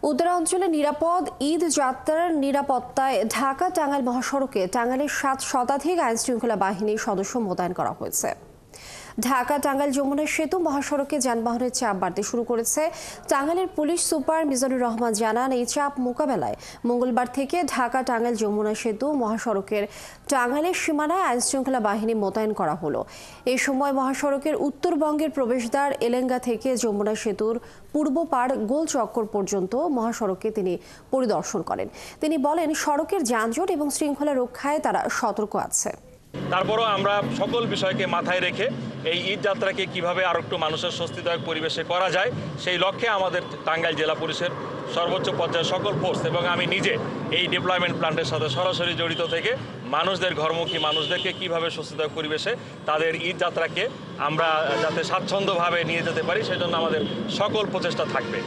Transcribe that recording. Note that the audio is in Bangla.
উত্তরাঞ্চলে নিরাপদ ঈদ যাত্রার নিরাপত্তায় ঢাকা টাঙ্গাইল মহাসড়কে টাঙ্গাইলের 7 শতাধিক আইনশৃঙ্খলা বাহিনীর সদস্য মোতায়েন করা হয়েছে। ঢাকা টাঙ্গাইল যমুনা সেতু মহাসড়কে যানবাহনের চাপ বাড়তে শুরু করেছে। টাঙ্গাইলের পুলিশ সুপার মিজানুর রহমান জানান, এই চাপ মোকাবেলায় মঙ্গলবার থেকে ঢাকা টাঙ্গাইল যমুনা সেতু মহাসড়কের টাঙ্গাইলের সীমানায় আইনশৃঙ্খলা বাহিনী মোতায়েন করা হলো। এই সময় মহাসড়কের উত্তরবঙ্গের প্রবেশদ্বার এলেঙ্গা থেকে যমুনা সেতুর পূর্ব পাড় গোল চক্কর পর্যন্ত মহাসড়ককে তিনি পরিদর্শন করেন। তিনি বলেন, সড়কের যানজট এবং শৃঙ্খলা রক্ষায় তারা সতর্ক আছে। তারপরও আমরা সকল বিষয়কে মাথায় রেখে এই ঈদ যাত্রাকে কিভাবে আরো একটু মানুষের স্বস্তিদায়ক পরিবেশে করা যায় সেই লক্ষ্যে আমাদের টাঙ্গাইল জেলা পুলিশের সর্বোচ্চ পর্যায়ের সকল ফোর্স এবং আমি নিজে এই ডিপ্লয়মেন্ট প্ল্যান্টের সাথে সরাসরি জড়িত থেকে মানুষদের ঘরমুখী মানুষদেরকে কিভাবে স্বস্তিদায়ক পরিবেশে তাদের ঈদ যাত্রাকে আমরা যাতে স্বাচ্ছন্দ্যভাবে নিয়ে যেতে পারি সেজন্য আমাদের সকল প্রচেষ্টা থাকবে।